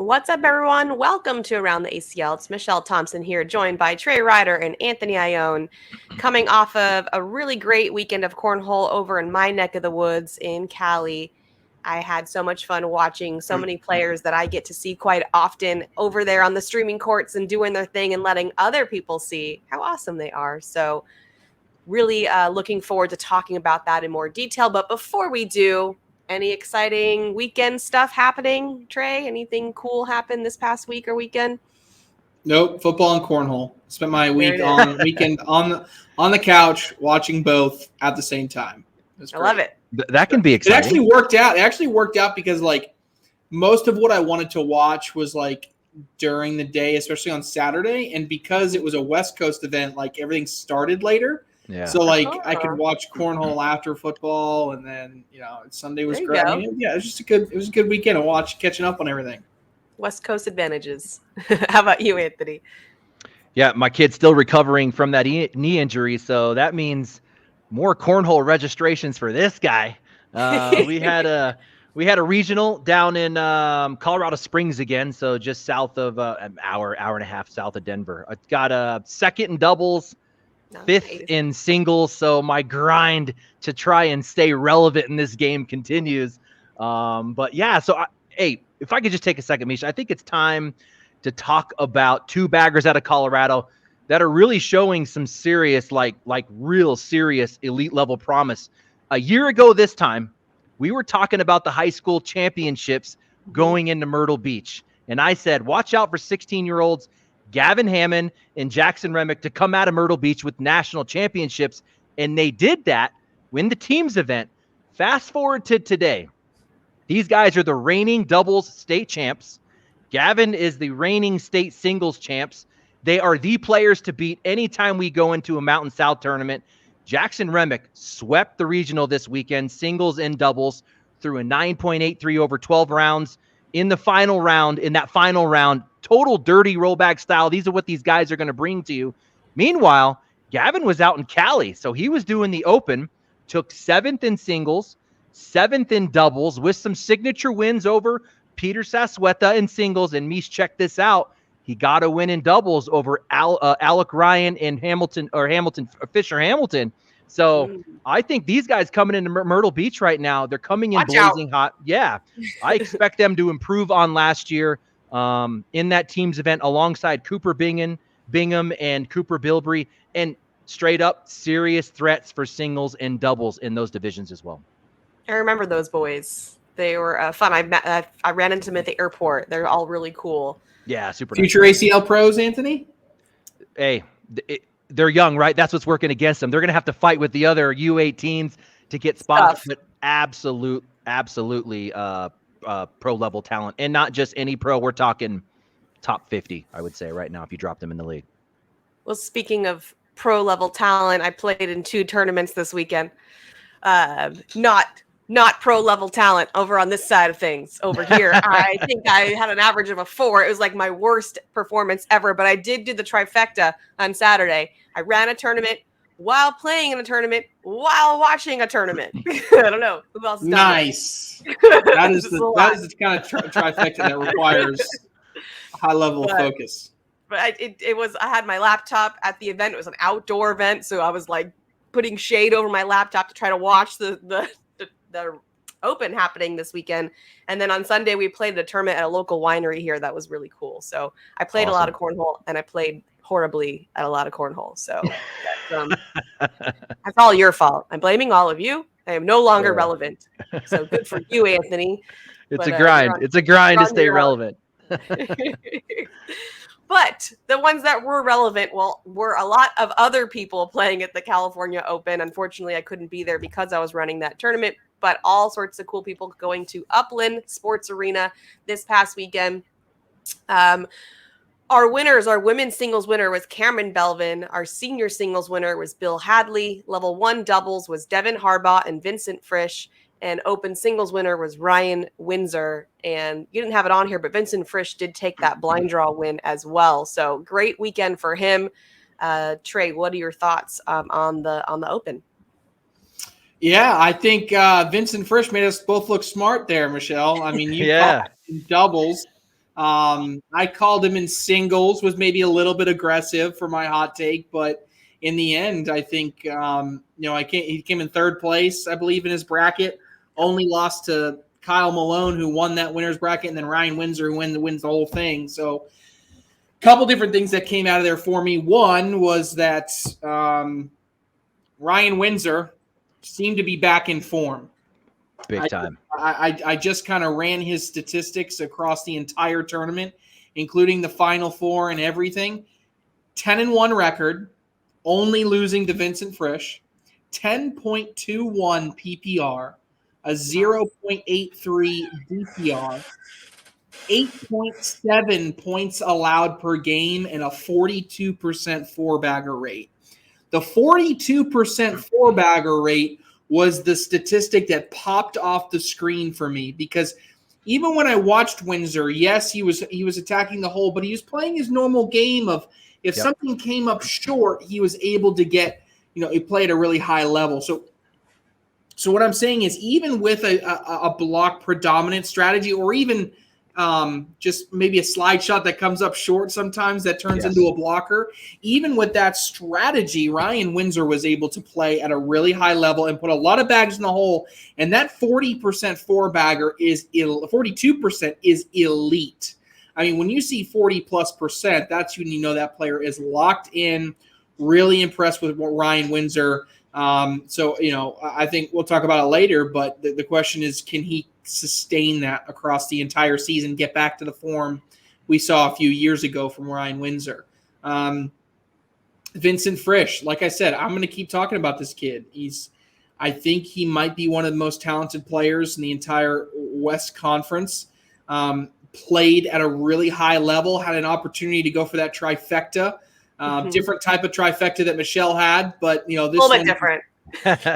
What's up, everyone? Welcome to Around the ACL. It's Michelle Thompson here, joined by Trey Ryder and Anthony Ione, coming off of a really great weekend of cornhole over in my neck of the woods in Cali. I had so much fun watching so many players that I get to see quite often over there on the streaming courts and doing their thing and letting other people see how awesome they are. So really looking forward to talking about that in more detail. But before we do, any exciting weekend stuff happening, Trey? Anything cool happened this past week or weekend? Nope, football and cornhole. Spent my weekend on the couch watching both at the same time. I love it. That can be exciting. It actually worked out. It actually worked out because most of what I wanted to watch was during the day, especially on Saturday, and because it was a West Coast event, everything started later. Yeah. So I could watch cornhole after football, and then Sunday was great. I mean, it was a good weekend of catching up on everything. West Coast advantages. How about you, Anthony? Yeah, my kid's still recovering from that knee injury, so that means more cornhole registrations for this guy. We had a regional down in Colorado Springs again, so just south of an hour and a half south of Denver. I got a second in doubles. Fifth in singles, so my grind to try and stay relevant in this game continues. But yeah, so if I could just take a second, Misha, I think it's time to talk about two baggers out of Colorado that are really showing some serious, real serious elite level promise. A year ago this time, we were talking about the high school championships going into Myrtle Beach, and I said, watch out for 16-year-olds Gavin Hammond and Jackson Remick to come out of Myrtle Beach with national championships, and they did that win the teams event. Fast forward to today. These guys are the reigning doubles state champs. Gavin is the reigning state singles champs. They are the players to beat anytime we go into a Mountain South tournament. Jackson Remick swept the regional this weekend, singles and doubles, through a 9.83 over 12 rounds. In that final round, total dirty rollback style. These are what these guys are going to bring to you. Meanwhile, Gavin was out in Cali, so he was doing the Open, took 7th in singles, 7th in doubles with some signature wins over Peter Sassueta in singles. And Mish, check this out. He got a win in doubles over Alec Ryan and Fisher Hamilton. So I think these guys coming into Myrtle Beach right now, they're coming in blazing hot. Yeah, I expect them to improve on last year in that teams event alongside Cooper Bingham and Cooper Bilbrey, and straight up serious threats for singles and doubles in those divisions as well. I remember those boys. They were fun. I ran into them at the airport. They're all really cool. Yeah, super Future nice. ACL pros, Anthony? Hey, they're young, right? That's what's working against them. They're going to have to fight with the other U18s to get spots, but absolutely pro-level talent. And not just any pro. We're talking top 50, I would say, right now, if you drop them in the league. Well, speaking of pro-level talent, I played in 2 tournaments this weekend. Not pro-level talent over on this side of things. Over here, I think I had an average of a 4. It was my worst performance ever, but I did do the trifecta on Saturday. I ran a tournament while playing in a tournament while watching a tournament. I don't know who else. Nice. That is the kind of trifecta that requires a high level of focus. But I had my laptop at the event. It was an outdoor event, so I was putting shade over my laptop to try to watch the Open happening this weekend. And then on Sunday we played a tournament at a local winery here that was really cool. So I played a lot of cornhole, and I played horribly at a lot of cornhole. So that's all your fault. I'm blaming all of you. I am no longer relevant. So good for you, Anthony. It's a grind. It's a grind to stay relevant. But the ones that were relevant, were a lot of other people playing at the California Open. Unfortunately, I couldn't be there because I was running that tournament, but all sorts of cool people going to Upland Sports Arena this past weekend. Our women's singles winner was Cameron Belvin. Our senior singles winner was Bill Hadley. Level 1 doubles was Devin Harbaugh and Vincent Frisch. And Open singles winner was Ryan Windsor. And you didn't have it on here, but Vincent Frisch did take that blind draw win as well. So great weekend for him. Trey, what are your thoughts on the Open? Yeah, I think Vincent Frisch made us both look smart there, Michelle. I mean, you thought in doubles I called him in singles, was maybe a little bit aggressive for my hot take, but in the end, I think he came in third place, I believe, in his bracket. Only lost to Kyle Malone, who won that winner's bracket, and then Ryan Windsor, who wins the whole thing. So a couple different things that came out of there for me. One was that Ryan Windsor seemed to be back in form. Big time. I just kind of ran his statistics across the entire tournament, including the Final Four and everything. 10-1 record, only losing to Vincent Frisch. 10.21 PPR, a 0.83 DPR, 8.7 points allowed per game, and a 42% four-bagger rate. The 42% four-bagger rate was the statistic that popped off the screen for me, because even when I watched Windsor, yes, he was attacking the hole, but he was playing his normal game of if something came up short, he was able to get, he played at a really high level. So what I'm saying is, even with a block predominant strategy, or even just maybe a slide shot that comes up short sometimes that turns into a blocker, even with that strategy, Ryan Windsor was able to play at a really high level and put a lot of bags in the hole. And that 40% four-bagger 42% is elite. I mean, when you see 40+%, that's when you know that player is locked in. Really impressed with what Ryan Windsor. I think we'll talk about it later, but the question is, can he sustain that across the entire season, get back to the form we saw a few years ago from Ryan Windsor? Vincent Frisch, like I said, I'm going to keep talking about this kid. I think he might be one of the most talented players in the entire West Conference. Played at a really high level, had an opportunity to go for that trifecta. Different type of trifecta that Michelle had, but this a little bit different.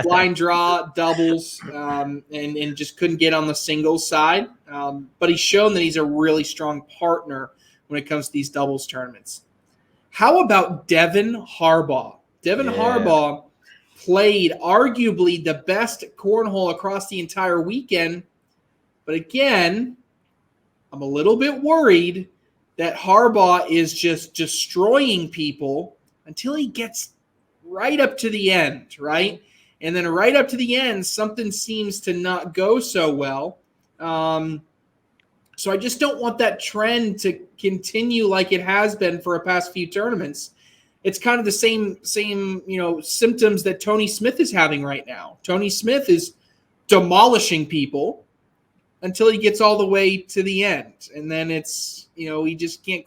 Blind draw, doubles, and just couldn't get on the singles side. But he's shown that he's a really strong partner when it comes to these doubles tournaments. How about Devin Harbaugh? Devin Harbaugh played arguably the best cornhole across the entire weekend, but again, I'm a little bit worried that Harbaugh is just destroying people until he gets right up to the end, right? And then right up to the end, something seems to not go so well. So I just don't want that trend to continue like it has been for the past few tournaments. It's kind of the same symptoms that Tony Smith is having right now. Tony Smith is demolishing people until he gets all the way to the end. And then it's, he just can't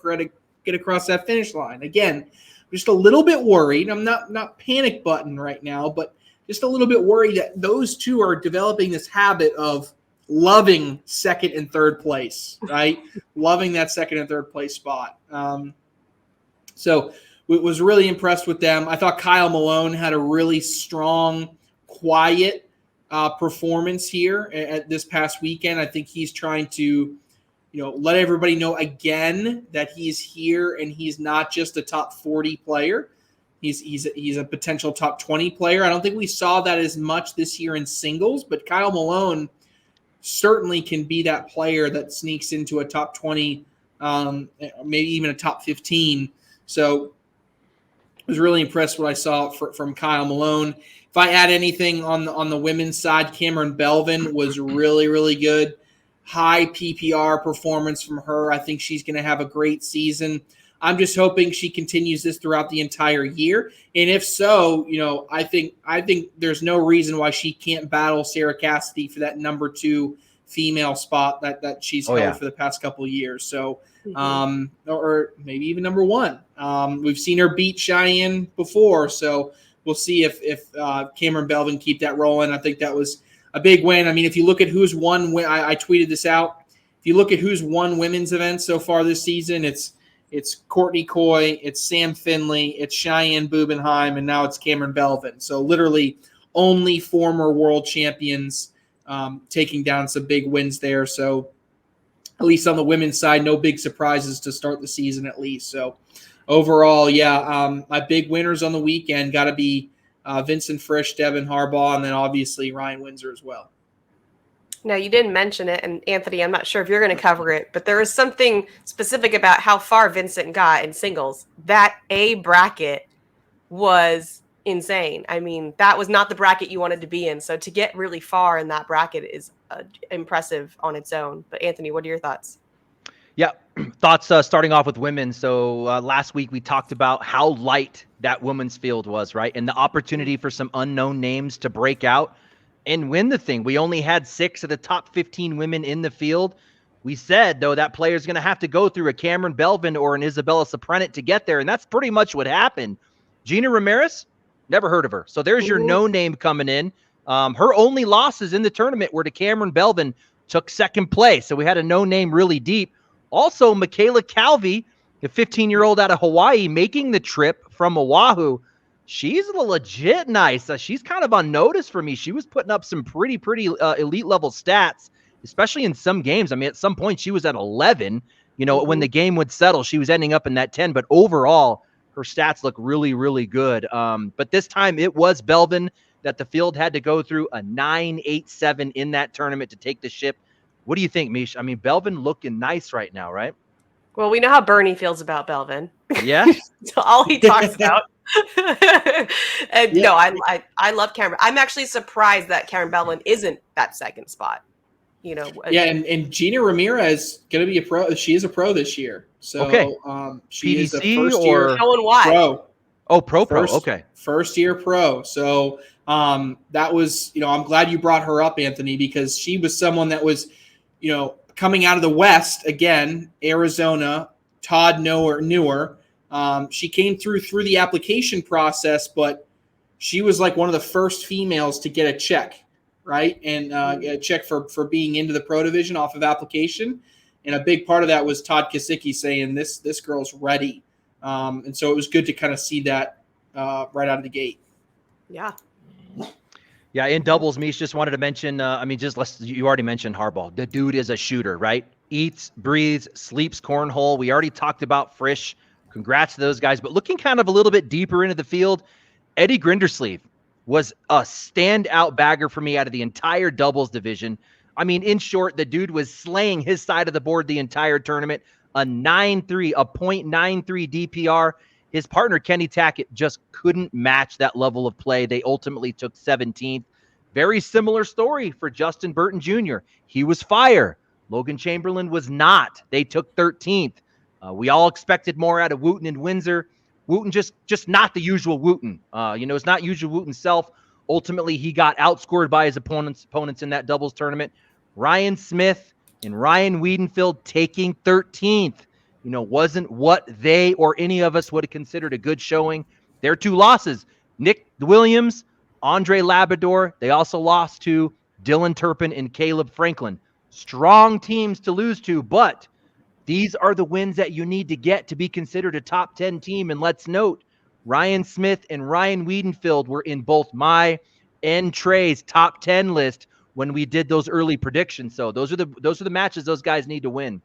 get across that finish line. Again, I'm just a little bit worried. I'm not panic button right now, but just a little bit worried that those two are developing this habit of loving second and third place, right? Loving that second and third place spot. So was really impressed with them. I thought Kyle Malone had a really strong, quiet performance here at this past weekend. I think he's trying to, let everybody know again that he's here and he's not just a top 40 player. He's a potential top 20 player. I don't think we saw that as much this year in singles, but Kyle Malone certainly can be that player that sneaks into a top 20, maybe even a top 15. So I was really impressed what I saw from Kyle Malone. If I add anything on the women's side, Cameron Belvin was really, really good. High PPR performance from her. I think she's going to have a great season. I'm just hoping she continues this throughout the entire year. And if so, I think there's no reason why she can't battle Sarah Cassidy for that number 2 female spot that she's held for the past couple of years. So, or maybe even number 1. We've seen her beat Cheyenne before, so we'll see if Cameron Belvin keep that rolling. I think that was a big win. I mean, if you look at who's won, I tweeted this out. If you look at who's won women's events so far this season, it's Courtney Coy, it's Sam Finley, it's Cheyenne Bubenheim, and now it's Cameron Belvin. So literally only former world champions taking down some big wins there. So at least on the women's side, no big surprises to start the season at least. So overall, my big winners on the weekend got to be Vincent Frisch, Devin Harbaugh, and then obviously Ryan Windsor as well. Now, you didn't mention it, and Anthony, I'm not sure if you're going to cover it, but there is something specific about how far Vincent got in singles. That A bracket was insane. I mean, that was not the bracket you wanted to be in. So to get really far in that bracket is impressive on its own. But Anthony, what are your thoughts? Yeah, thoughts starting off with women. So last week we talked about how light that women's field was, right? And the opportunity for some unknown names to break out and win the thing. We only had 6 of the top 15 women in the field. We said, though, that player's going to have to go through a Cameron Belvin or an Isabella Soprenet to get there. And that's pretty much what happened. Gina Ramirez, never heard of her. So there's your no name coming in. Her only losses in the tournament were to Cameron Belvin, took second place. So we had a no name really deep. Also, Michaela Calvi, the 15-year-old out of Hawaii, making the trip from Oahu. She's legit nice. She's kind of unnoticed for me. She was putting up some pretty elite level stats, especially in some games. I mean, at some point she was at 11. You know, when the game would settle, she was ending up in that 10. But overall, her stats look really good. But this time it was Belvin that the field had to go through a 9-8-7 in that tournament to take the ship. What do you think, Mish? I mean, Belvin looking nice right now, right? Well, we know how Bernie feels about Belvin. Yeah. So all he talks about. And no, I love Cameron. I'm actually surprised that Cameron Belvin isn't that second spot. You know. Yeah, and Gina Ramirez going to be a pro. She is a pro this year. So okay. she PDC is a first year showing why. Pro. Oh, pro. Okay. First year pro. So that was, I'm glad you brought her up, Anthony, because she was someone that was, coming out of the West again, Arizona, Todd newer. She came through the application process, but she was like one of the first females to get a check, right? And a check for being into the pro division off of application. And a big part of that was Todd Kasicki saying this girl's ready. And so it was good to kind of see that right out of the gate. Yeah. Yeah, in doubles, Mish just wanted to mention, you already mentioned Harbaugh. The dude is a shooter, right? Eats, breathes, sleeps cornhole. We already talked about Frisch. Congrats to those guys. But looking kind of a little bit deeper into the field, Eddie Grindersleeve was a standout bagger for me out of the entire doubles division. I mean, in short, the dude was slaying his side of the board the entire tournament. A 9.3, a .93 DPR. His partner, Kenny Tackett, just couldn't match that level of play. They ultimately took 17th. Very similar story for Justin Burton Jr. He was fire. Logan Chamberlain was not. They took 13th. We all expected more out of Wooten and Windsor. Wooten just not the usual Wooten. It's not usual Wooten self. Ultimately, he got outscored by his opponents in that doubles tournament. Ryan Smith and Ryan Wiedenfeld taking 13th. Wasn't what they or any of us would have considered a good showing. Their 2 losses, Nick Williams, Andre Labrador. They also lost to Dylan Turpin and Caleb Franklin. Strong teams to lose to, but these are the wins that you need to get to be considered a top 10 team. And let's note, Ryan Smith and Ryan Wiedenfeld were in both my and Trey's top 10 list when we did those early predictions. So those are the matches those guys need to win.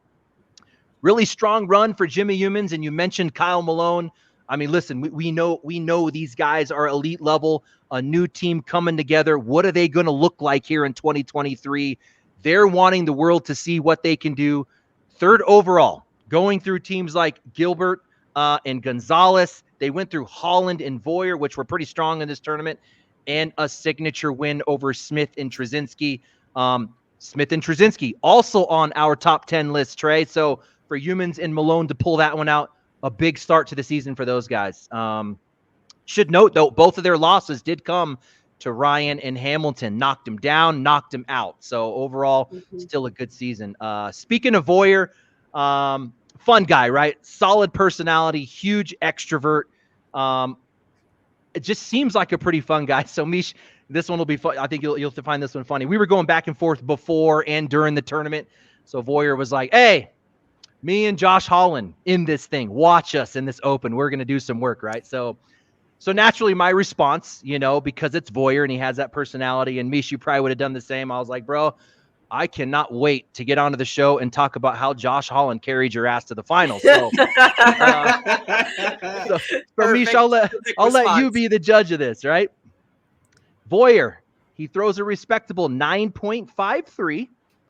Really strong run for Jimmy Humans, and you mentioned Kyle Malone. I mean, listen, we know these guys are elite level, a new team coming together. What are they going to look like here in 2023? They're wanting the world to see what they can do. 3rd overall, going through teams like Gilbert and Gonzalez. They went through Holland and Voyer, which were pretty strong in this tournament, and a signature win over Smith and Trzynski. Smith and Trzynski also on our top 10 list, Trey. So for Humans and Malone to pull that one out, a big start to the season for those guys. Should note, though, both of their losses did come to Ryan and Hamilton. Knocked him down, knocked him out. So overall, still a good season. Speaking of Voyer, fun guy, right? Solid personality, huge extrovert. It just seems like a pretty fun guy. So, Mish, this one will be fun. I think you'll find this one funny. We were going back and forth before and during the tournament. So Voyer was like, hey, me and Josh Holland in this thing. Watch us in this open. We're going to do some work, right? So naturally my response, because it's Voyer and he has that personality, and Mish, you probably would have done the same. I was like, bro, I cannot wait to get onto the show and talk about how Josh Holland carried your ass to the finals. So, Mish, I'll let you be the judge of this, right? Voyer, He throws a respectable 9.53.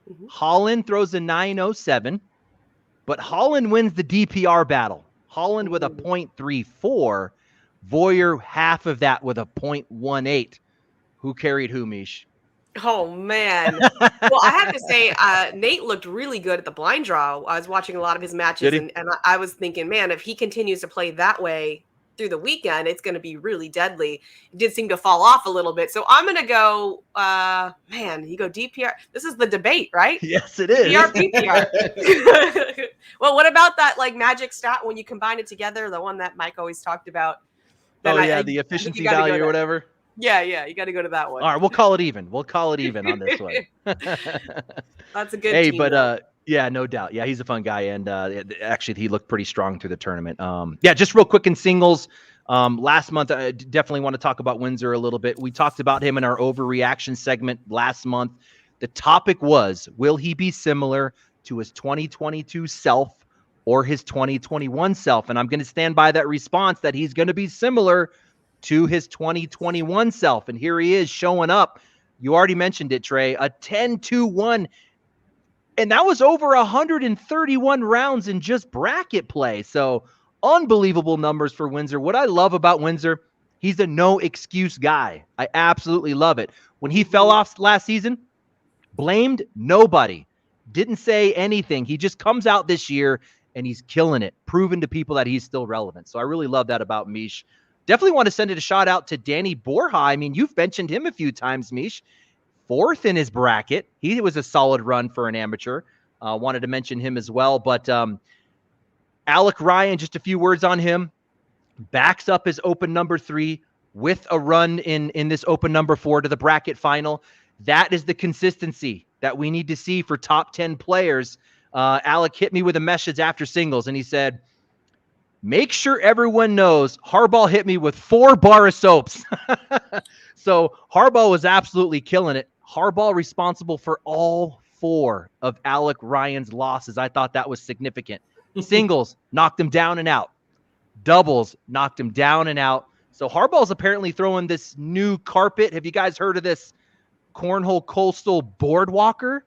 Mhm. Holland throws a 9.07. But Holland wins the DPR battle. Holland with a 0.34. Voyer, half of that with a 0.18. Who carried who, Mish? Oh, man. Well, I have to say, Nate looked really good at the blind draw. I was watching a lot of his matches, and I was thinking, man, if he continues to play that way through the weekend, it's going to be really deadly. It did seem to fall off a little bit. So I'm going to go, man, you go DPR. This is the debate, right? Yes, it is. DPR, PPR. Well, what about that like magic stat when you combine it together, the one that Mike always talked about? Then the efficiency value or whatever. Yeah, you got to go to that one. All right, we'll call it even. We'll call it even on this one. That's a good team. But yeah, no doubt. Yeah, he's a fun guy, and actually, he looked pretty strong through the tournament. Yeah, just real quick in singles. Last month, I definitely want to talk about Windsor a little bit. We talked about him in our overreaction segment last month. The topic was, will he be similar to his 2022 self or his 2021 self? And I'm going to stand by that response that he's going to be similar to his 2021 self. And here he is showing up. You already mentioned it, Trey, a 10-2-1. And that was over 131 rounds in just bracket play. So unbelievable numbers for Windsor. What I love about Windsor, he's a no excuse guy. I absolutely love it. When he fell off last season, blamed nobody. Didn't say anything. He just comes out this year and he's killing it, proving to people that he's still relevant. So I really love that about Mish. Definitely want to send it a shout out to Danny Borja. I mean, you've mentioned him a few times, Mish. Fourth in his bracket. He was a solid run for an amateur. Wanted to mention him as well. But Alec Ryan, just a few words on him. Backs up his open number 3 with a run in this open number 4 to the bracket final. That is the consistency that we need to see for top 10 players. Alec hit me with a message after singles, and he said, make sure everyone knows Harbaugh hit me with 4 bar of soaps. So Harbaugh was absolutely killing it. Harbaugh responsible for all 4 of Alec Ryan's losses. I thought that was significant. Singles knocked him down and out. Doubles knocked him down and out. So Harbaugh's apparently throwing this new carpet. Have you guys heard of this Cornhole Coastal Boardwalker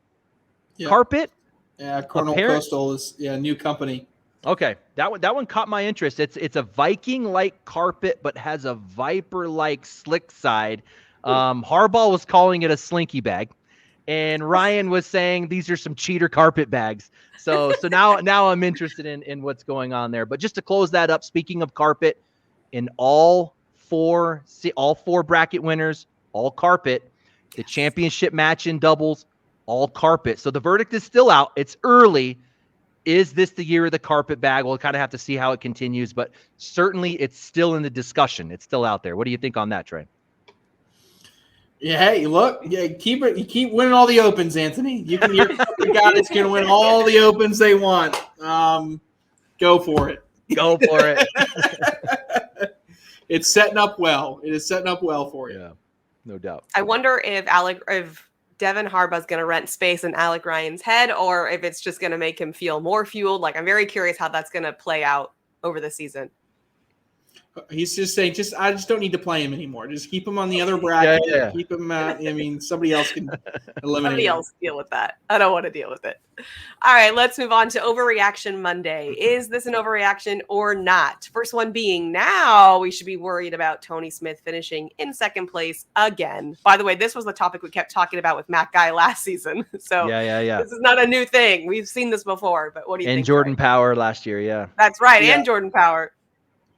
carpet? Yeah, Cornhole Coastal is a new company. Okay, that one caught my interest. It's a Viking-like carpet, but has a Viper-like slick side. Harbaugh was calling it a slinky bag, and Ryan was saying these are some cheater carpet bags. So now I'm interested in what's going on there. But just to close that up, speaking of carpet, in all four bracket winners, all carpet. The championship match in doubles, all carpet. So the verdict is still out. It's early. Is this the year of the carpet bag? We'll kind of have to see how it continues, but certainly it's still in the discussion. It's still out there. What do you think on that, Trey? Yeah, hey, look, keep it. You keep winning all the opens, Anthony. You're the guy that's going to win all the opens they want. Go for it. Go for it. It's setting up well. It is setting up well for you. Yeah, no doubt. I wonder if Devin Harbaugh's going to rent space in Alec Ryan's head, or if it's just going to make him feel more fueled. Like, I'm very curious how that's going to play out over the season. He's just saying, I just don't need to play him anymore. Just keep him on the other bracket. Yeah. Keep him out. I mean, somebody else can eliminate Somebody else deal with that. I don't want to deal with it. All right, let's move on to Overreaction Monday. Is this an overreaction or not? First one being, now we should be worried about Tony Smith finishing in second place again. By the way, this was the topic we kept talking about with Matt Guy last season. So yeah. This is not a new thing. We've seen this before, but what do you think? And Jordan Power last year, yeah. That's right, yeah. And Jordan Power.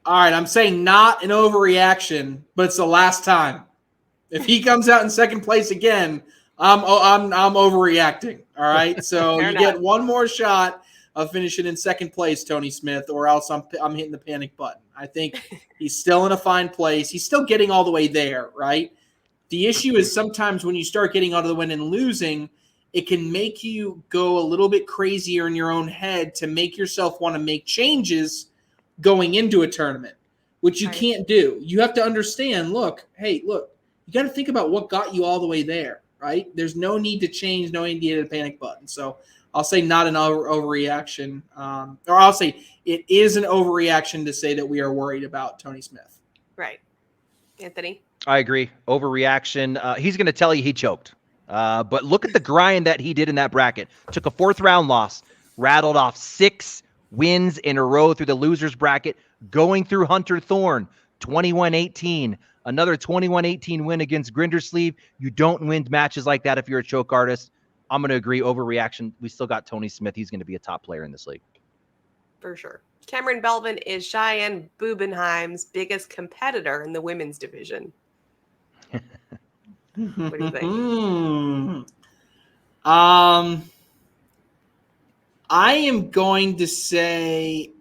All right, I'm saying not an overreaction, but it's the last time. If he comes out in second place again, I'm overreacting. All right, so you get one more shot of finishing in second place, Tony Smith, or else I'm hitting the panic button. I think he's still in a fine place. He's still getting all the way there, right? The issue is sometimes when you start getting out of the win and losing, it can make you go a little bit crazier in your own head to make yourself want to make changes going into a tournament, which you can't do. You have to understand, you got to think about what got you all the way there, right? There's no need to change, no need to hit a panic button. So I'll say not an overreaction, or I'll say it is an overreaction to say that we are worried about Tony Smith. Right. Anthony? I agree. Overreaction. He's going to tell you he choked. But look at the grind that he did in that bracket. Took a 4th-round loss, rattled off 6 wins in a row through the losers bracket, going through Hunter Thorne, 21-18. Another 21-18 win against Grindersleeve. You don't win matches like that if you're a choke artist. I'm going to agree. Overreaction. We still got Tony Smith. He's going to be a top player in this league. For sure. Cameron Belvin is Cheyenne Bubenheim's biggest competitor in the women's division. What do you think? I am going to say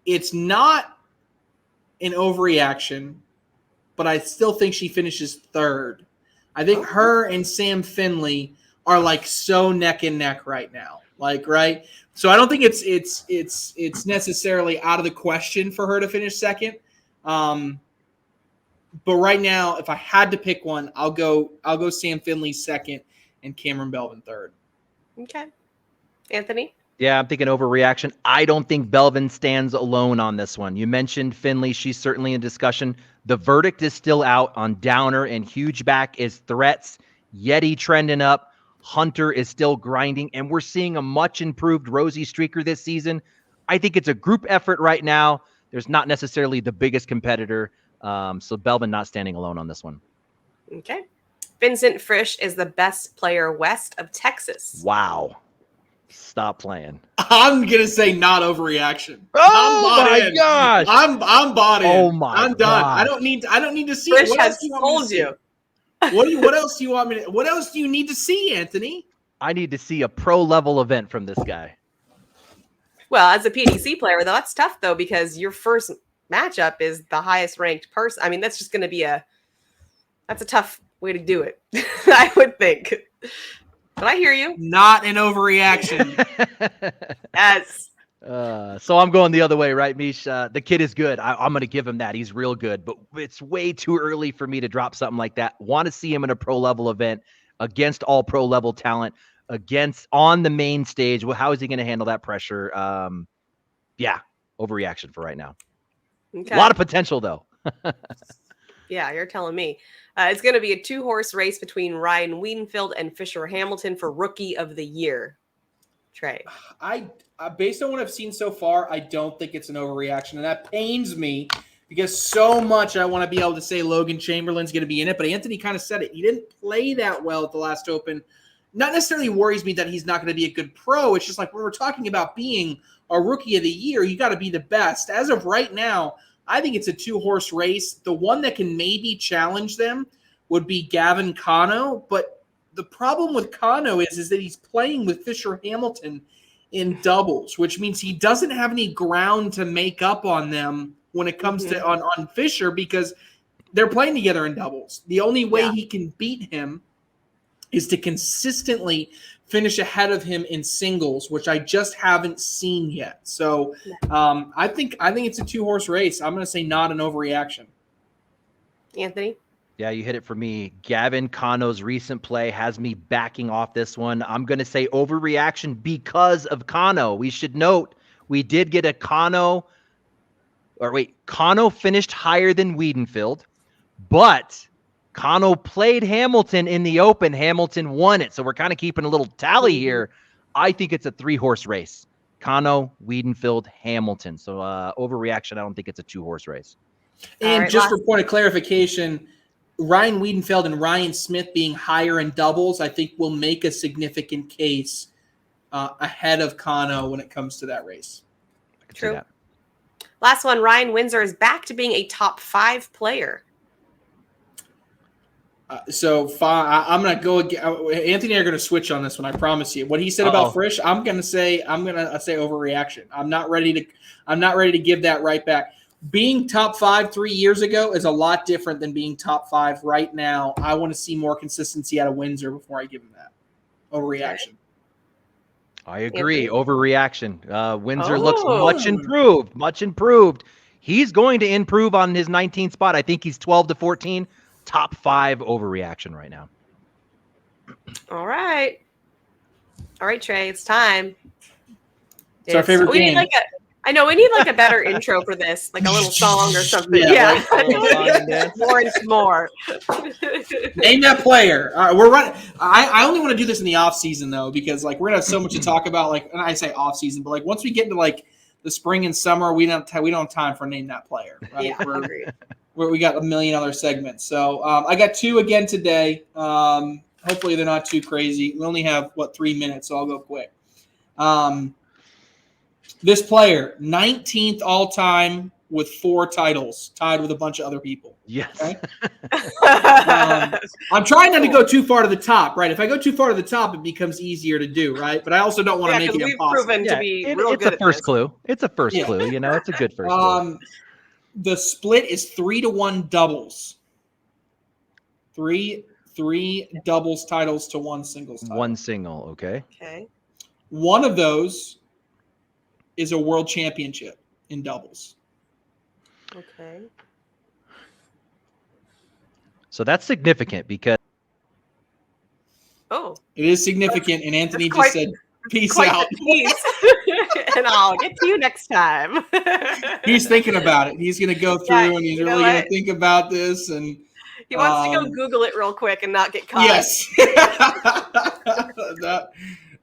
it's not an overreaction, but I still think she finishes 3rd. I think her and Sam Finley are like so neck and neck right now. Right? So I don't think it's necessarily out of the question for her to finish 2nd. But right now, if I had to pick one, I'll go Sam Finley 2nd and Cameron Belvin 3rd. Okay. Anthony? Yeah, I'm thinking overreaction. I don't think Belvin stands alone on this one. You mentioned Finley. She's certainly in discussion. The verdict is still out on Downer, and Hugeback is threats. Yeti trending up. Hunter is still grinding, and we're seeing a much improved Rosie Streaker this season. I think it's a group effort right now. There's not necessarily the biggest competitor. So Belvin not standing alone on this one. Okay. Vincent Frisch is the best player west of Texas. Wow. Stop playing. I'm gonna say not overreaction. Oh my gosh! I'm bought in. Oh my! I'm done. Gosh. I don't need to see. Frisch What has else do you want me to told see? you. What else do you want me to? What else do you need to see, Anthony? I need to see a pro level event from this guy. Well, as a PDC player, though, that's tough though because your first matchup is the highest ranked person. I mean, that's just going to be that's a tough way to do it. I would think. But I hear you. Not an overreaction. Yes. So I'm going the other way, right, Mish? The kid is good. I'm going to give him that. He's real good, but it's way too early for me to drop something like that. Want to see him in a pro level event against all pro level talent, on the main stage. Well, how is he going to handle that pressure? Yeah, overreaction for right now. Okay. A lot of potential, though. Yeah, you're telling me. It's going to be a 2-horse race between Ryan Wiedenfeld and Fisher Hamilton for Rookie of the Year. Trey. Based on what I've seen so far, I don't think it's an overreaction, and that pains me because so much I want to be able to say Logan Chamberlain's going to be in it, but Anthony kind of said it. He didn't play that well at the last Open. Not necessarily worries me that he's not going to be a good pro. It's just like when we're talking about being a Rookie of the Year, you got to be the best. As of right now, I think it's a 2-horse race. The one that can maybe challenge them would be Gavin Cano, but the problem with Cano is that he's playing with Fisher Hamilton in doubles, which means he doesn't have any ground to make up on them when it comes to on Fisher because they're playing together in doubles. The only way he can beat him is to consistently finish ahead of him in singles, which I just haven't seen yet. So I think it's a 2-horse race. I'm going to say not an overreaction. Anthony? Yeah, you hit it for me. Gavin Cano's recent play has me backing off this one. I'm going to say overreaction because of Cano. We should note we did get a Cano finished higher than Wiedenfeld, but Cano played Hamilton in the Open. Hamilton won it. So we're kind of keeping a little tally here. I think it's a 3-horse race. Cano, Wiedenfeld, Hamilton. So overreaction, I don't think it's a 2-horse race. And just for point of clarification, Ryan Wiedenfeld and Ryan Smith being higher in doubles, I think will make a significant case ahead of Cano when it comes to that race. True. Last one, Ryan Windsor is back to being a top 5 player. I'm going to go again. Anthony and I are going to switch on this one. I promise you. What he said about Frisch, I'm going to say overreaction. I'm not ready to give that right back. Being top 5 3 years ago is a lot different than being top 5 right now. I want to see more consistency out of Windsor before I give him that. Overreaction. I agree. Overreaction. Windsor looks much improved. He's going to improve on his 19th spot. I think he's 12 to 14. Top 5 overreaction right now. All right, Trey, it's time. It's our favorite game. I know we need like a better intro for this, like a little song or something. Yeah, Yeah, like more and more. Name that player. All right, we're running. I only want to do this in the off season though, because like we're gonna have so much to talk about. Like, and I say off season, but like once we get into like the spring and summer, we don't have time for name that player. Right? Yeah, agreed. We got a million other segments. So I got 2 again today. Hopefully they're not too crazy. We only have 3 minutes, so I'll go quick. This player, 19th all time with 4 titles, tied with a bunch of other people. Yes. Okay? I'm trying not to go too far to the top, right? If I go too far to the top, it becomes easier to do, right? But I also don't want to make it we've impossible. proven to be real it's good a at first this. clue. It's a first clue. You know, it's a good first clue. The split is 3-to-1 doubles. Three doubles titles to 1 singles title. 1 single, okay. Okay. One of those is a world championship in doubles. Okay. So that's significant because It is significant, and Anthony quite- just said, peace Quite out. the piece. And I'll get to you next time. He's thinking about it. He's going to go through, and he's really going to think about this. And he wants to go Google it real quick and not get caught. yes.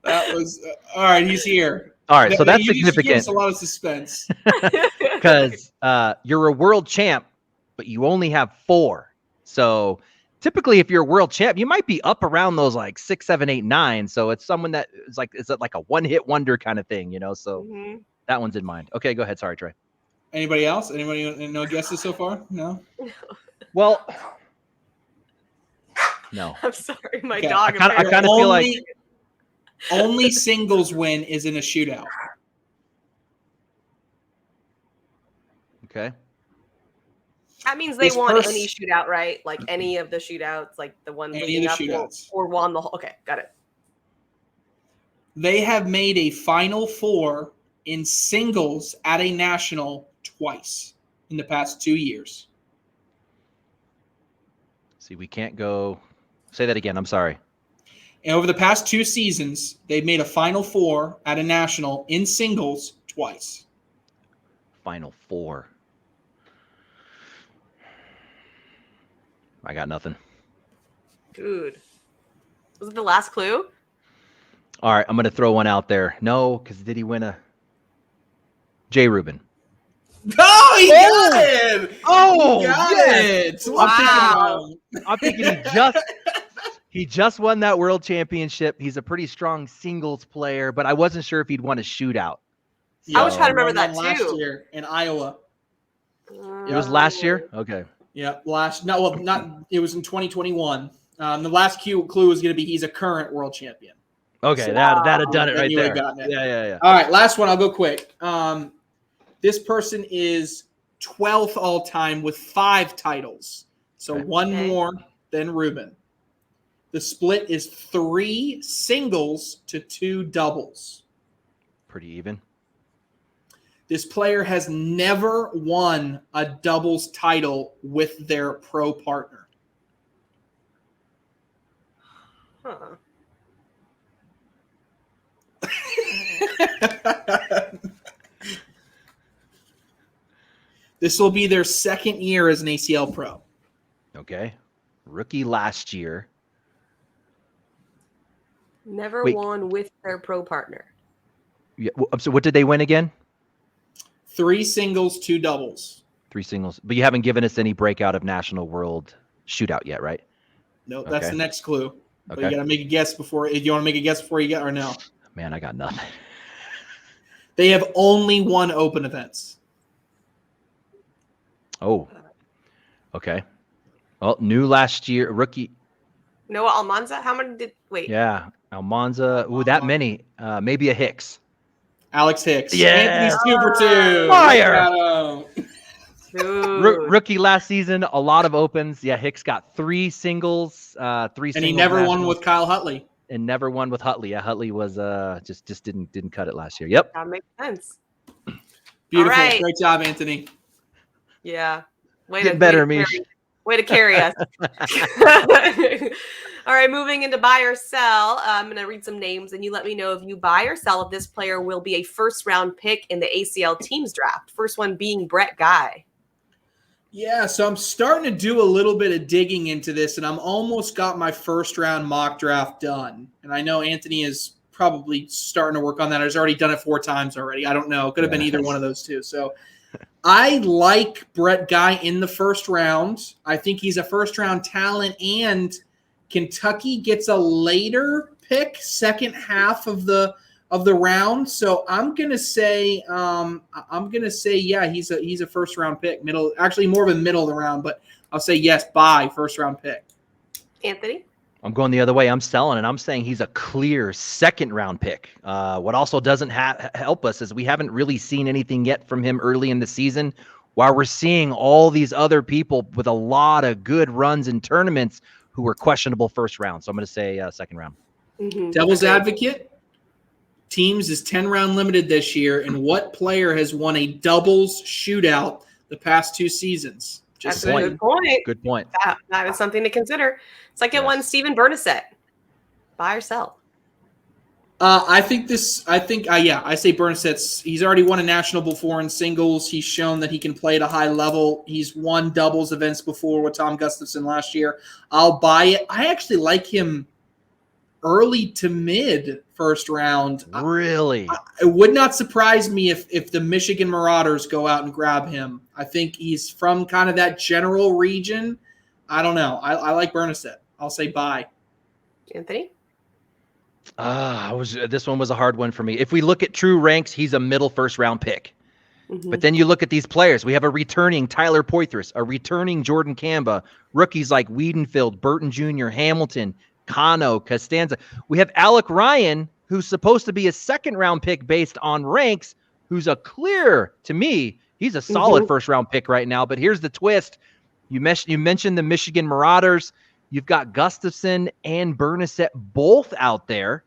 that was all right. He's here. all right, so that's You give significant us a lot of suspense. because you're a world champ, but you only have 4. So typically, if you're a world champ, you might be up around those like 6, 7, 8, 9. So it's someone that is like a one-hit wonder kind of thing, you know. So that one's in mind. Okay, go ahead. Sorry, Trey. Anybody else? Anybody? No guesses so far? No. Well, no. I'm sorry, my Okay. dog. I kind of feel like only singles win is in a shootout. okay. That means they This won person- any shootout, right? Like any of the shootouts, like the one Any of leading the up shootouts. or won the whole. Okay, got it. They have made a Final Four in singles at a national twice in the past 2 years. See, we can't go. Say that again. I'm sorry. And over the past 2 seasons, they've made a Final Four at a national in singles twice. Final Four. I got nothing. Dude. Was it the last clue? All right, I'm going to throw one out there. No, because did he win a Jay Rubin? Oh, he got it! Oh, He got yes! it! Wow. I'm thinking he just won that world championship. He's a pretty strong singles player, but I wasn't sure if he'd won a shootout. I was trying to remember Won that last too. year in Iowa. It was last year? Okay. Yeah, it was in 2021. The last clue was going to be he's a current world champion. Okay, that had done it Then right you would've there. gotten it. Yeah. All right, last one. I'll go quick. This person is 12th all time with 5 titles. So Okay. one more than Ruben. The split is 3 singles to 2 doubles. Pretty even. This player has never won a doubles title with their pro partner. Huh. This will be their 2nd year as an ACL pro. Okay. Rookie last year. Never Wait. won with their pro partner. Yeah, so what did they win again? 3 singles, 2 doubles. 3 singles. But you haven't given us any breakout of national world shootout yet, right? Nope, that's Okay. the next clue. But Okay. you got to make a guess before. If you want to make a guess before you get or no, Man, I got nothing. they have only won open events. Oh. Okay. Well, new last year, rookie. Noah Almanza? How many did wait? Yeah. Almanza. Ooh, that many. Maybe a Hicks. Alex Hicks. Yeah. Anthony's 2 for 2. Fire. Dude. Rookie last season, a lot of opens. Yeah, Hicks got 3 singles, 3 singles. And he never won nationals, with Kyle Hutley. and never won with Hutley. Yeah, Hutley was just didn't cut it last year. Yep. That makes sense. Beautiful. All right. Great job, Anthony. Yeah. Way Getting better, Mish. Way to carry us. All right, moving into buy or sell. I'm going to read some names, and you let me know if you buy or sell if this player will be a first-round pick in the ACL teams draft. First one being Brett Guy. Yeah, so I'm starting to do a little bit of digging into this, and I'm almost got my first-round mock draft done. And I know Anthony is probably starting to work on that. He's already done it 4 times already. I don't know. It could have been either one of those two. So I like Brett Guy in the first round. I think he's a first-round talent, and Kentucky gets a later pick, second half of the round. So I'm gonna say, yeah, he's a first-round pick, middle, actually more of a middle of the round, but I'll say yes, buy first-round pick. Anthony? I'm going the other way. I'm selling, and I'm saying he's a clear second-round pick. What also doesn't help us is we haven't really seen anything yet from him early in the season, while we're seeing all these other people with a lot of good runs in tournaments who were questionable first round. So I'm going to say second round. Mm-hmm. Devil's advocate, teams is 10-round limited this year, and what player has won a doubles shootout the past 2 seasons? That's a good point. Good point. That is something to consider. Second one, Steven Bernasset. Buy or sell? I say Bernasset's. He's already won a national before in singles. He's shown that he can play at a high level. He's won doubles events before with Tom Gustafson last year. I'll buy it. I actually like him early to mid first round. Really? It would not surprise me if the Michigan Marauders go out and grab him. I think he's from kind of that general region. I don't know. I like Bernasset. I'll say buy. Anthony? This one was a hard one for me. If we look at true ranks, he's a middle first round pick. Mm-hmm. But then you look at these players. We have a returning Tyler Poitras, a returning Jordan Kamba, rookies like Wiedenfield, Burton Jr., Hamilton, Kano, Costanza. We have Alec Ryan, who's supposed to be a second round pick based on ranks, who's a clear, to me, he's a solid first round pick right now. But here's the twist. You mentioned the Michigan Marauders. You've got Gustafson and Bernasset both out there.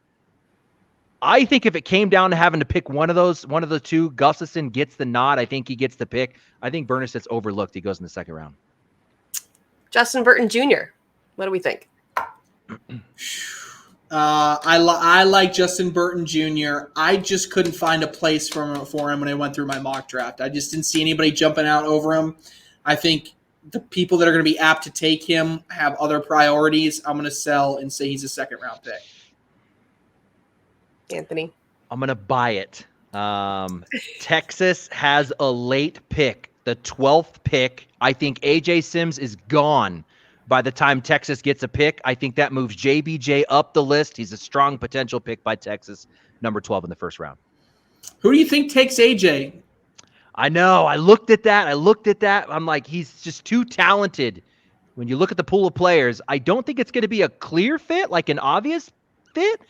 I think if it came down to having to pick one of the two, Gustafson gets the nod. I think he gets the pick. I think Bernasset's overlooked. He goes in the second round. Justin Burton Jr. What do we think? I like Justin Burton Jr. I just couldn't find a place for him when I went through my mock draft. I just didn't see anybody jumping out over him. I think the people that are going to be apt to take him have other priorities. I'm going to sell and say he's a second round pick. Anthony? I'm going to buy it. Texas has a late pick, the 12th pick. I think AJ Sims is gone by the time Texas gets a pick. I think that moves JBJ up the list. He's a strong potential pick by Texas, number 12 in the first round. Who do you think takes AJ? I know. I looked at that. I'm like, he's just too talented. When you look at the pool of players, I don't think it's going to be a clear fit, like an obvious fit.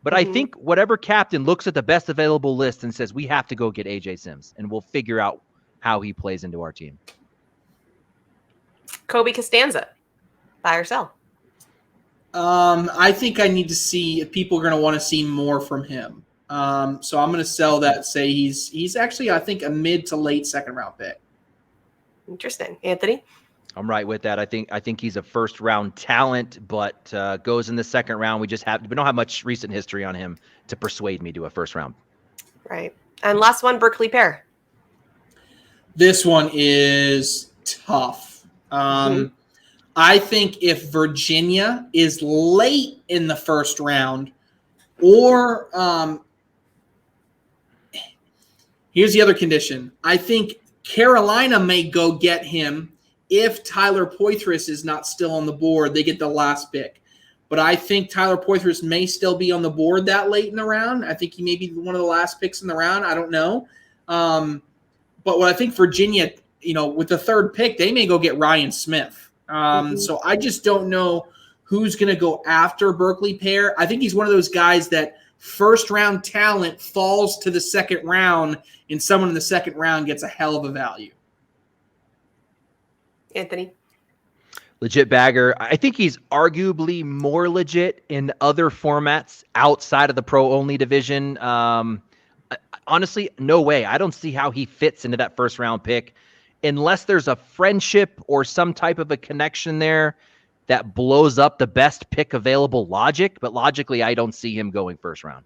But I think whatever captain looks at the best available list and says, we have to go get AJ Sims, and we'll figure out how he plays into our team. Kobe Costanza, buy or sell? I think I need to see if people are going to want to see more from him. So I'm going to sell that. Say he's actually, I think, a mid to late second round pick. Interesting. Anthony? I'm right with that. I think he's a first round talent, but goes in the second round. We don't have much recent history on him to persuade me to a first round. Right. And last one, Berkeley Pear. This one is tough. I think if Virginia is late in the first round, or here's the other condition. I think Carolina may go get him if Tyler Poitras is not still on the board. They get the last pick. But I think Tyler Poitras may still be on the board that late in the round. I think he may be one of the last picks in the round. I don't know. But what I think Virginia, with the third pick, they may go get Ryan Smith. So I just don't know who's going to go after Berkeley Pear. I think he's one of those guys that first-round talent falls to the second round, and someone in the second round gets a hell of a value. Anthony? Legit bagger. I think he's arguably more legit in other formats outside of the pro-only division. Honestly, no way. I don't see how he fits into that first-round pick. unless there's a friendship or some type of a connection there that blows up the best pick available logic. But logically, I don't see him going first round.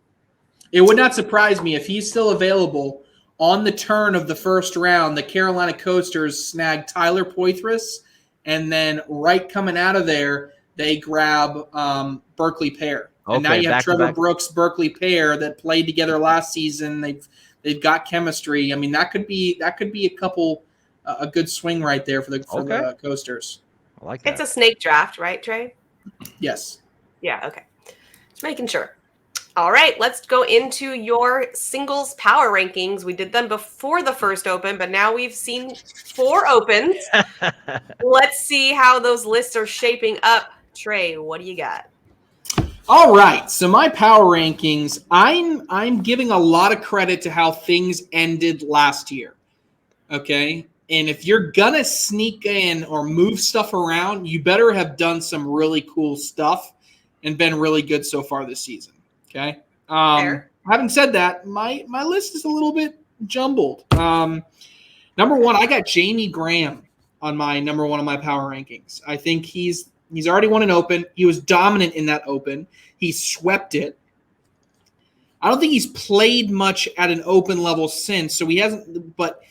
It would not surprise me if he's still available on the turn of the first round. The Carolina Coasters snag Tyler Poitras, and then right coming out of there, they grab Berkeley Pear. And now you have Trevor Brooks, Berkeley Pear that played together last season. They've got chemistry. I mean, that could be a good swing right there for the Coasters. I like that. It's a snake draft, right, Trey? Yes. Yeah, okay. Just making sure. All right, let's go into your singles power rankings. We did them before the first open, but now we've seen 4 opens. Let's see how those lists are shaping up. Trey, what do you got? All right, so my power rankings, I'm giving a lot of credit to how things ended last year. Okay? And if you're going to sneak in or move stuff around, you better have done some really cool stuff and been really good so far this season. Okay. Having said that, my list is a little bit jumbled. Number 1, I got Jamie Graham on my number 1 of my power rankings. I think he's already won an open. He was dominant in that open. He swept it. I don't think he's played much at an open level since, so he hasn't, but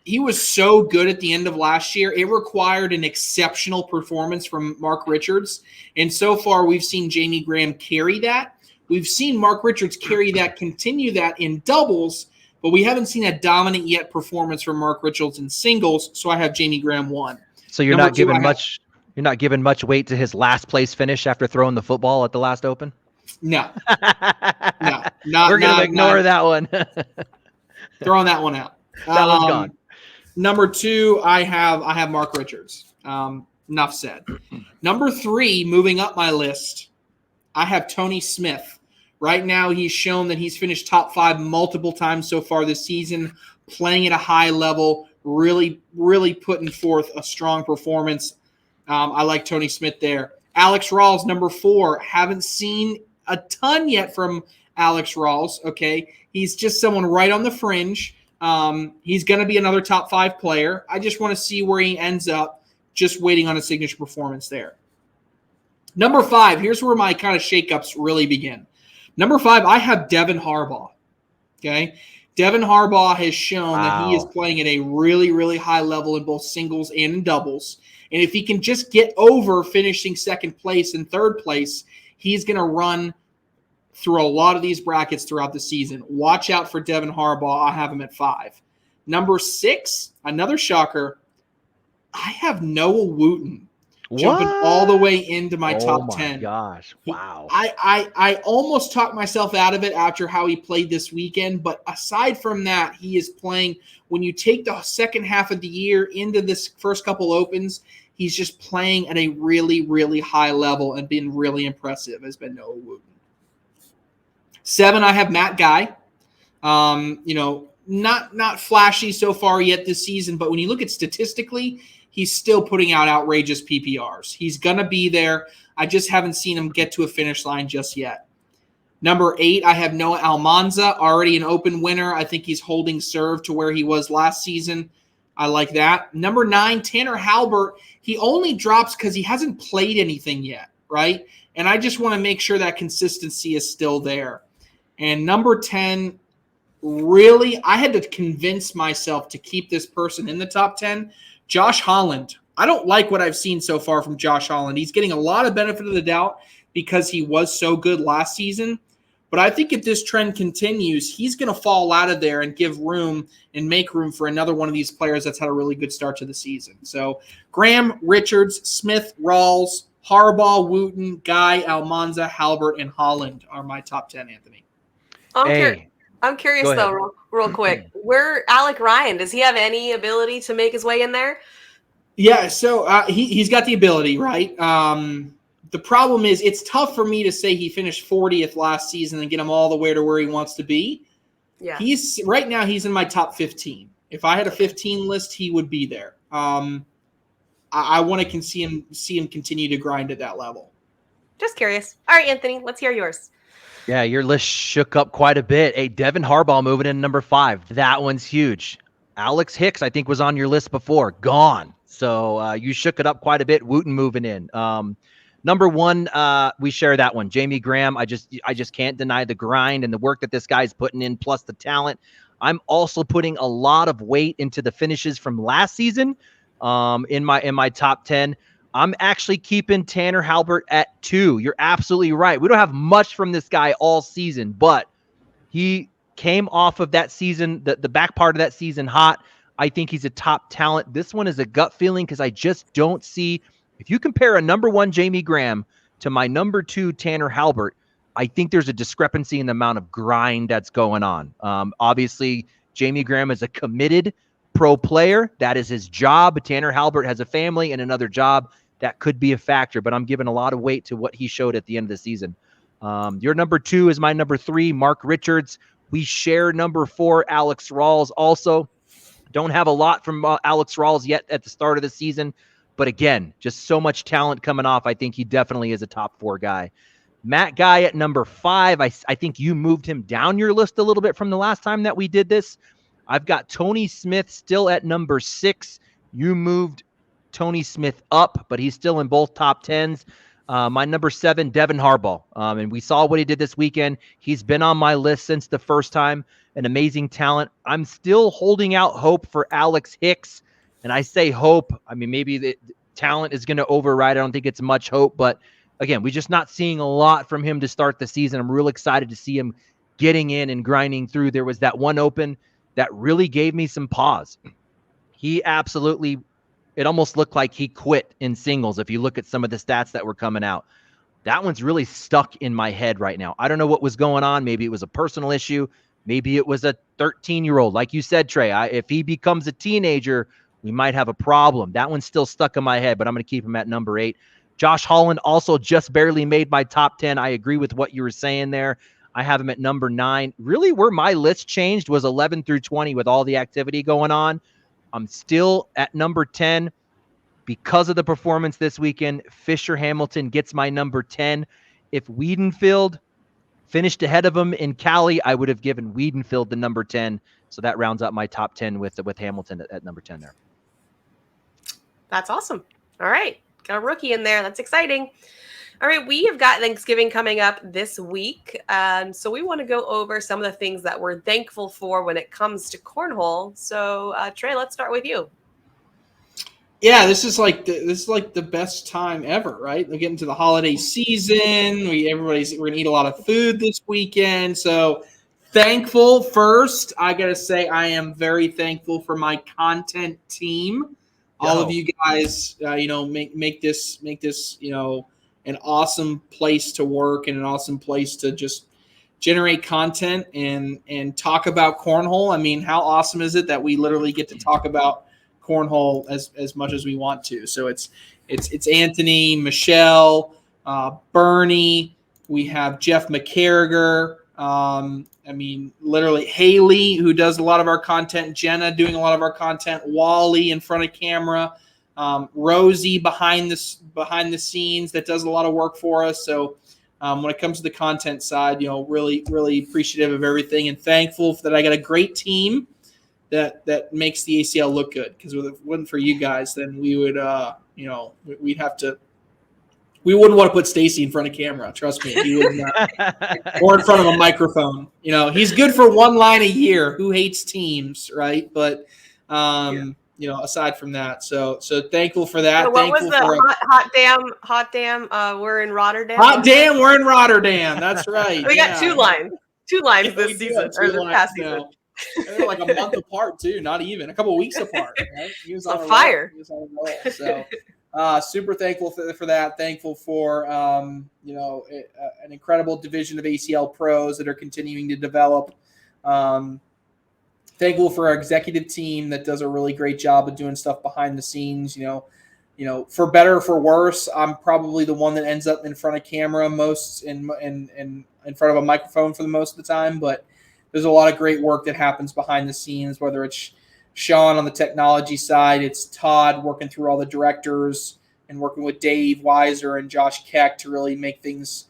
he was so good at the end of last year. It required an exceptional performance from Mark Richards. And so far, we've seen Jamie Graham carry that. We've seen Mark Richards continue that in doubles, but we haven't seen a dominant yet performance from Mark Richards in singles. So I have Jamie Graham 1. So you're not giving much weight to his last place finish after throwing the football at the last open? No. We're going to ignore that one. Throwing that one out. That one's gone. Number 2, I have Mark Richards. Enough said. Number 3, moving up my list, I have Tony Smith. Right now, he's shown that he's finished top 5 multiple times so far this season, playing at a high level, really, really putting forth a strong performance. I like Tony Smith there. Alex Rawls, number 4. Haven't seen a ton yet from Alex Rawls, okay? He's just someone right on the fringe. He's going to be another top 5 player. I just want to see where he ends up, just waiting on a signature performance there. Number 5, here's where my kind of shakeups really begin. Number 5, I have Devin Harbaugh. Okay? Devin Harbaugh has shown that he is playing at a really, really high level in both singles and in doubles. And if he can just get over finishing second place and third place, he's going to run through a lot of these brackets throughout the season. Watch out for Devin Harbaugh. I have him at 5. Number 6, another shocker, I have Noah Wooten. Jumping all the way into my top 10. Oh my gosh. Wow. I almost talked myself out of it after how he played this weekend. But aside from that, he is playing. When you take the second half of the year into this first couple opens, he's just playing at a really, really high level and been really impressive, has been Noah Wooten. 7, I have Matt Guy. Not flashy so far yet this season, but when you look at statistically, he's still putting out outrageous PPRs. He's going to be there. I just haven't seen him get to a finish line just yet. Number 8, I have Noah Almanza, already an open winner. I think he's holding serve to where he was last season. I like that. Number 9, Tanner Halbert. He only drops because he hasn't played anything yet, right? And I just want to make sure that consistency is still there. And number 10, really, I had to convince myself to keep this person in the top 10. Josh Holland. I don't like what I've seen so far from Josh Holland. He's getting a lot of benefit of the doubt because he was so good last season. But I think if this trend continues, he's going to fall out of there and give room and make room for another one of these players that's had a really good start to the season. So Graham, Richards, Smith, Rawls, Harbaugh, Wooten, Guy, Almanza, Halbert, and Holland are my top 10, Anthony. I'm curious, though, real quick. Where Alec Ryan, does he have any ability to make his way in there? Yeah, so he's got the ability, right? The problem is it's tough for me to say he finished 40th last season and get him all the way to where he wants to be. Yeah. Right now he's in my top 15. If I had a 15 list, he would be there. I want to see him continue to grind at that level. Just curious. All right, Anthony, let's hear yours. Yeah, your list shook up quite a bit. Devin Harbaugh moving in number 5. That one's huge. Alex Hicks, I think, was on your list before. Gone. So you shook it up quite a bit. Wooten moving in. Number one, we share that one. Jamie Graham. I just can't deny the grind and the work that this guy's putting in, plus the talent. I'm also putting a lot of weight into the finishes from last season. In my top 10. I'm actually keeping Tanner Halbert at 2. You're absolutely right. We don't have much from this guy all season, but he came off of that season, the back part of that season hot. I think he's a top talent. This one is a gut feeling because I just don't see, if you compare a number 1 Jamie Graham to my number 2 Tanner Halbert, I think there's a discrepancy in the amount of grind that's going on. Obviously, Jamie Graham is a committed pro player. That is his job. Tanner Halbert has a family and another job. That could be a factor, but I'm giving a lot of weight to what he showed at the end of the season. Your number 2 is my number 3, Mark Richards. We share number 4, Alex Rawls. Also, don't have a lot from Alex Rawls yet at the start of the season, but again, just so much talent coming off. I think he definitely is a top 4 guy. Matt Guy at number 5. I think you moved him down your list a little bit from the last time that we did this. I've got Tony Smith still at number 6. You moved Tony Smith up, but he's still in both top 10s. My number 7, Devin Harbaugh. And we saw what he did this weekend. He's been on my list since the first time. An amazing talent. I'm still holding out hope for Alex Hicks. And I say hope. I mean, maybe the talent is going to override. I don't think it's much hope. But again, we're just not seeing a lot from him to start the season. I'm real excited to see him getting in and grinding through. There was that one open that really gave me some pause. He absolutely, it almost looked like he quit in singles if you look at some of the stats that were coming out. That one's really stuck in my head right now. I don't know what was going on. Maybe it was a personal issue. Maybe it was a 13-year-old. Like you said, Trey, if he becomes a teenager, we might have a problem. That one's still stuck in my head, but I'm going to keep him at number 8. Josh Holland also just barely made my top 10. I agree with what you were saying there. I have him at number 9. Really, where my list changed was 11 through 20 with all the activity going on. I'm still at number 10 because of the performance this weekend. Fisher Hamilton gets my number 10. If Wiedenfield finished ahead of him in Cali, I would have given Wiedenfield the number 10. So that rounds up my top 10 with Hamilton at number 10 there. That's awesome. All right. Got a rookie in there. That's exciting. All right. We have got Thanksgiving coming up this week. So we want to go over some of the things that we're thankful for when it comes to cornhole. So Trey, let's start with you. Yeah, this is like the best time ever, right? We're getting to the holiday season. We're gonna eat a lot of food this weekend. So thankful first. I gotta say I am very thankful for my content team. All of you guys, make this an awesome place to work and an awesome place to just generate content and talk about cornhole. I mean, how awesome is it that we literally get to talk about cornhole as much as we want to? So it's Anthony, Michelle, Bernie. We have Jeff McCarriger. Literally Haley, who does a lot of our content. Jenna doing a lot of our content. Wally in front of camera. Rosie behind the scenes that does a lot of work for us. So when it comes to the content side, really, really appreciative of everything and thankful that I got a great team that makes the ACL look good. Because if it wasn't for you guys, then we would, we wouldn't want to put Stacy in front of camera. Trust me, he would not. Or in front of a microphone. He's good for one line a year. Who hates teams, right? But aside from that, so thankful for that. So what thankful was the hot damn? We're in Rotterdam. Hot damn, we're in Rotterdam. That's right. We got 2 lines. 2 lines this season or this past season. They're like a month apart too, not even a couple of weeks apart. Right? He was on fire. He was on a roll. So super thankful for that. Thankful for an incredible division of ACL pros that are continuing to develop. Thankful for our executive team that does a really great job of doing stuff behind the scenes. For better or for worse, I'm probably the one that ends up in front of camera most in front of a microphone for the most of the time, but there's a lot of great work that happens behind the scenes, whether it's Sean on the technology side, it's Todd working through all the directors and working with Dave Weiser and Josh Keck to really make things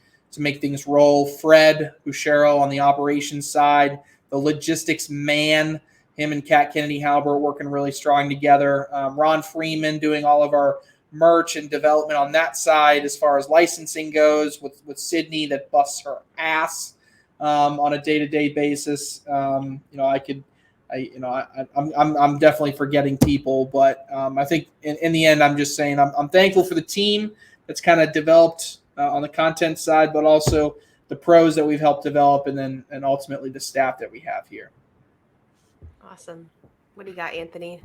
roll. Fred Buchero on the operations side, the logistics man him and Kat Kennedy Halbert working really strong together. Ron Freeman doing all of our merch and development on that side as far as licensing goes with Sydney that busts her ass on a day-to-day basis. I'm definitely forgetting people, but I think in the end, I'm just saying I'm thankful for the team that's kind of developed on the content side, but also the pros that we've helped develop, and ultimately the staff that we have here. Awesome. What do you got, Anthony?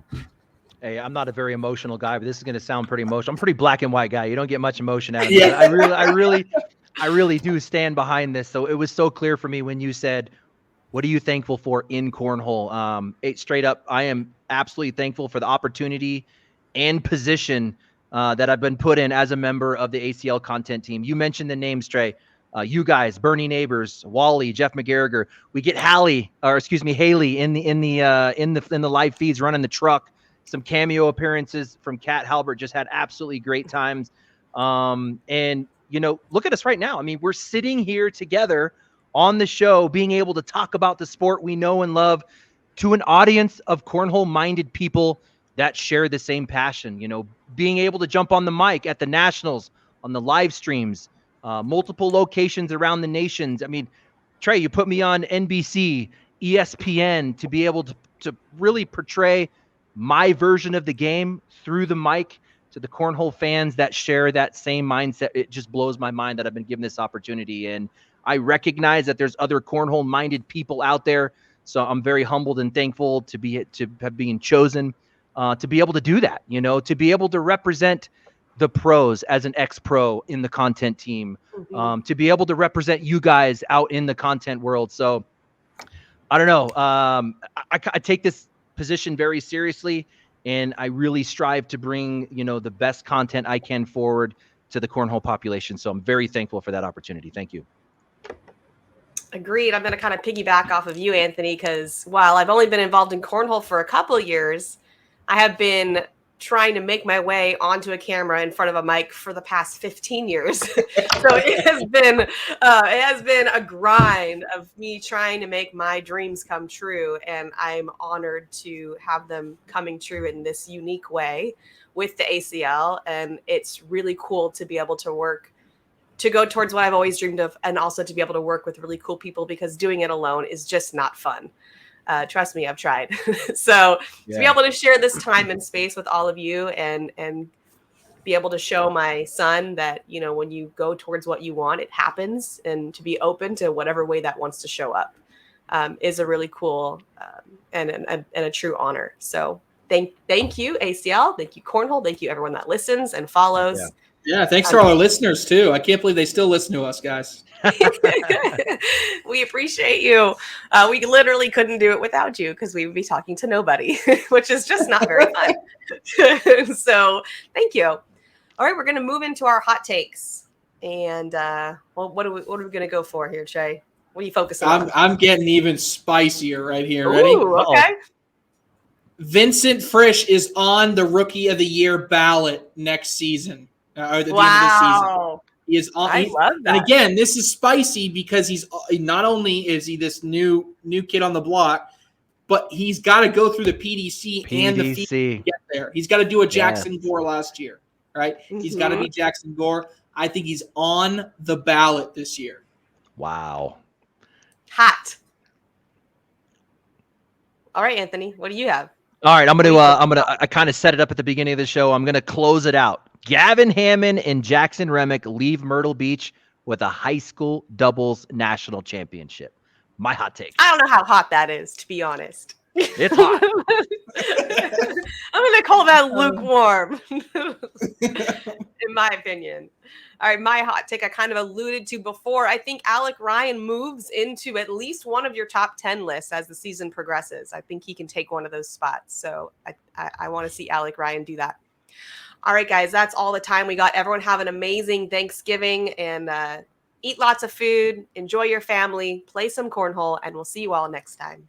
Hey, I'm not a very emotional guy, but this is going to sound pretty emotional. I'm a pretty black and white guy. You don't get much emotion out of me. Yeah. I really do stand behind this. So it was so clear for me when you said, what are you thankful for in Cornhole? Straight up, I am absolutely thankful for the opportunity and position that I've been put in as a member of the ACL content team. You mentioned the names, Trey. You guys, Bernie Neighbors, Wally, Jeff McGarriger. We get Haley in the live feeds running the truck. Some cameo appearances from Kat Halbert. Just had absolutely great times. And look at us right now. I mean, we're sitting here together on the show, being able to talk about the sport we know and love to an audience of cornhole-minded people that share the same passion. Being able to jump on the mic at the Nationals, on the live streams, multiple locations around the nations. I mean, Trey, you put me on NBC, ESPN to be able to really portray my version of the game through the mic to the cornhole fans that share that same mindset. It just blows my mind that I've been given this opportunity. And I recognize that there's other cornhole-minded people out there. So I'm very humbled and thankful to have been chosen to be able to do that, to be able to represent the pros as an ex-pro in the content team, to be able to represent you guys out in the content world. So I don't know. I take this position very seriously, and I really strive to bring, the best content I can forward to the cornhole population. So I'm very thankful for that opportunity. Thank you. Agreed. I'm going to kind of piggyback off of you, Anthony, because while I've only been involved in cornhole for a couple of years, I have been trying to make my way onto a camera in front of a mic for the past 15 years. So it has been a grind of me trying to make my dreams come true. And I'm honored to have them coming true in this unique way with the ACL. And it's really cool to be able to go towards what I've always dreamed of, and also to be able to work with really cool people, because doing it alone is just not fun. Trust me, I've tried. So to be able to share this time and space with all of you and be able to show my son that, when you go towards what you want, it happens, and to be open to whatever way that wants to show up is a really cool and a true honor. So thank you, ACL. Thank you, Cornhole. Thank you, everyone that listens and follows. Yeah, thanks to all our listeners, too. I can't believe they still listen to us, guys. We appreciate you. We literally couldn't do it without you, because we would be talking to nobody, which is just not very fun. So thank you. All right, we're going to move into our hot takes. And what are we going to go for here, Trey? What are you focusing on? I'm getting even spicier right here. Ooh, ready? Okay. Vincent Frisch is on the Rookie of the Year ballot next season. Or at the end of the season. He is on. I love that. And again, this is spicy because he's not only is he this new kid on the block, but he's got to go through the PDC and the FIA to get there. He's got to do a Jackson Gore last year, right? Mm-hmm. He's got to be Jackson Gore. I think he's on the ballot this year. Wow. Hot. All right, Anthony, what do you have? All right, I kind of set it up at the beginning of the show. I'm going to close it out. Gavin Hammond and Jackson Remick leave Myrtle Beach with a high school doubles national championship. My hot take. I don't know how hot that is, to be honest. It's hot. I'm going to call that lukewarm, in my opinion. All right, my hot take I kind of alluded to before. I think Alec Ryan moves into at least one of your top 10 lists as the season progresses. I think he can take one of those spots. So I want to see Alec Ryan do that. All right, guys, that's all the time we got. Everyone have an amazing Thanksgiving, and eat lots of food, enjoy your family, play some cornhole, and we'll see you all next time.